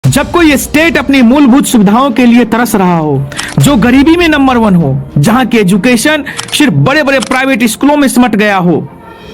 जब कोई स्टेट अपनी मूलभूत सुविधाओं के लिए तरस रहा हो, जो गरीबी में नंबर 1 हो, जहां की एजुकेशन सिर्फ बड़े बड़े प्राइवेट स्कूलों में सिमट गया हो,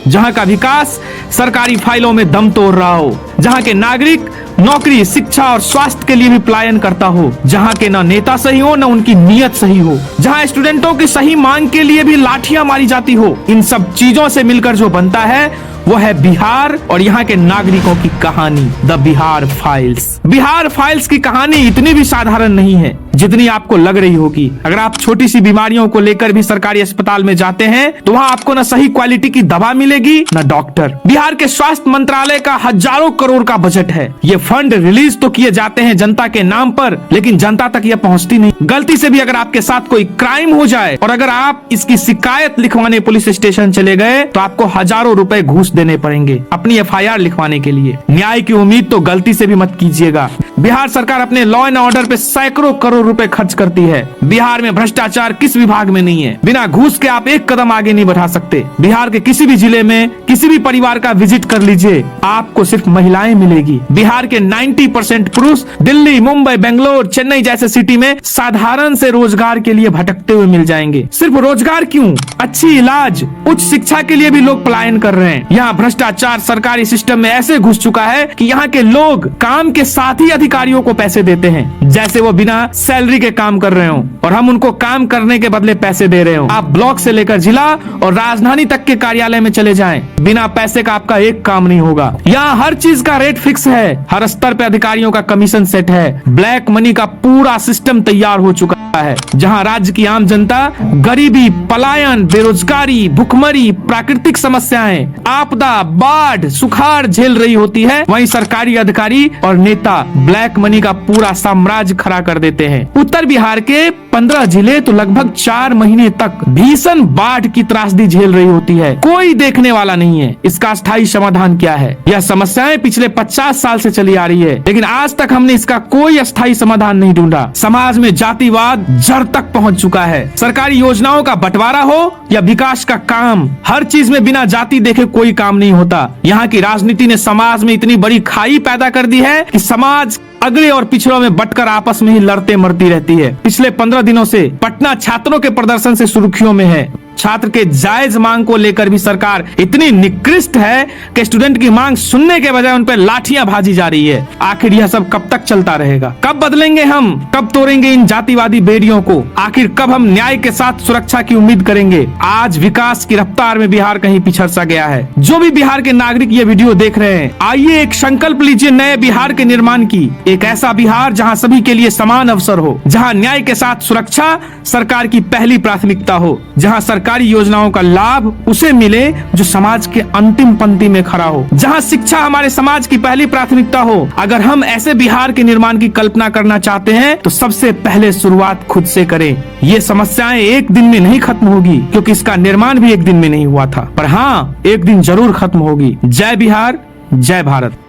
जहां का विकास सरकारी फाइलों में दम तोड़ रहा हो, जहां के नागरिक नौकरी, शिक्षा और स्वास्थ्य के लिए भी पलायन करता हो, जहां के न नेता सही हो न उनकी नीयत सही हो, जहां स्टूडेंटों की सही मांग के लिए भी लाठियां मारी जाती हो, इन सब चीजों से मिलकर जो बनता है वो है बिहार और यहाँ के नागरिकों की कहानी, the Bihar files. Bihar files की कहानी इतनी भी साधारण नहीं है जितनी आपको लग रही होगी। अगर आप छोटी सी बीमारियों को लेकर भी सरकारी अस्पताल में जाते हैं तो वहाँ आपको न सही क्वालिटी की दवा मिलेगी न डॉक्टर। बिहार के स्वास्थ्य मंत्रालय का हजारों करोड़ का बजट है। ये फंड रिलीज तो किए जाते हैं जनता के नाम पर, लेकिन जनता तक यह पहुँचती नहीं। गलती से भी अगर आपके साथ कोई क्राइम हो जाए और अगर आप इसकी शिकायत लिखवाने पुलिस स्टेशन चले गए तो आपको हजारों रुपए घूस देने पड़ेंगे अपनी FIR लिखवाने के लिए। न्याय की उम्मीद तो गलती से भी मत कीजिएगा। बिहार सरकार अपने लॉ एंड ऑर्डर पे सैकड़ों करोड़ रुपए खर्च करती है। बिहार में भ्रष्टाचार किस विभाग में नहीं है। बिना घूस के आप एक कदम आगे नहीं बढ़ा सकते। बिहार के किसी भी जिले में किसी भी परिवार का विजिट कर लीजिए, आपको सिर्फ महिलाएं मिलेगी। बिहार के 90% पुरुष दिल्ली, मुंबई, बेंगलोर, चेन्नई जैसे सिटी में साधारण से रोजगार के लिए भटकते हुए मिल जाएंगे। सिर्फ रोजगार क्यों, अच्छी इलाज, उच्च शिक्षा के लिए भी लोग पलायन कर रहे हैं। यहाँ भ्रष्टाचार सरकारी सिस्टम में ऐसे घुस चुका है कि यहाँ के लोग काम के साथ ही अधिकारियों को पैसे देते हैं, जैसे वो बिना सैलरी के काम कर रहे हो और हम उनको काम करने के बदले पैसे दे रहे हो। आप ब्लॉक से लेकर जिला और राजधानी तक के कार्यालय में चले जाएं, बिना पैसे का आपका एक काम नहीं होगा। यहाँ हर चीज का रेट फिक्स है, हर स्तर पे अधिकारियों का कमीशन सेट है। ब्लैक मनी का पूरा सिस्टम तैयार हो चुका है, जहां राज्य की आम जनता गरीबी, पलायन, बेरोजगारी, भुखमरी, प्राकृतिक समस्याएं, आपदा, बाढ़, सुखाड़ झेल रही होती है, वहीं सरकारी अधिकारी और नेता ब्लैक मनी का पूरा साम्राज्य खड़ा कर देते हैं। उत्तर बिहार के 15 जिले तो लगभग 4 महीने तक भीषण बाढ़ की त्रासदी झेल रही होती है, कोई देखने वाला नहीं है। इसका स्थायी समाधान क्या है? यह समस्याएं पिछले 50 साल से चली आ रही है, लेकिन आज तक हमने इसका कोई स्थायी समाधान नहीं ढूंढा। समाज में जातिवाद जड़ तक पहुंच चुका है। सरकारी योजनाओं का बंटवारा हो या विकास का काम, हर चीज में बिना जाति देखे कोई काम नहीं होता। यहाँ की राजनीति ने समाज में इतनी बड़ी खाई पैदा कर दी है कि समाज अगले और पिछड़ों में बंटकर आपस में ही लड़ते मरती रहती है। पिछले 15 दिनों से पटना छात्रों के प्रदर्शन से सुर्खियों में है। छात्र के जायज मांग को लेकर भी सरकार इतनी निकृष्ट है कि स्टूडेंट की मांग सुनने के बजाय उन पर लाठियां भाजी जा रही है। आखिर यह सब कब तक चलता रहेगा? कब बदलेंगे हम? कब तोड़ेंगे इन जातिवादी बेड़ियों को? आखिर कब हम न्याय के साथ सुरक्षा की उम्मीद करेंगे? आज विकास की रफ्तार में बिहार कहीं पिछड़ सा गया है। जो भी बिहार के नागरिक ये वीडियो देख रहे हैं, आइए एक संकल्प लीजिए नए बिहार के निर्माण की। एक ऐसा बिहार जहाँ सभी के लिए समान अवसर हो, जहाँ न्याय के साथ सुरक्षा सरकार की पहली प्राथमिकता हो, जहाँ सरकारी योजनाओं का लाभ उसे मिले जो समाज के अंतिम पंक्ति में खड़ा हो, जहां शिक्षा हमारे समाज की पहली प्राथमिकता हो। अगर हम ऐसे बिहार के निर्माण की कल्पना करना चाहते हैं तो सबसे पहले शुरुआत खुद से करें। ये समस्याएं एक दिन में नहीं खत्म होगी, क्योंकि इसका निर्माण भी एक दिन में नहीं हुआ था, पर हाँ, एक दिन जरूर खत्म होगी। जय बिहार, जय भारत।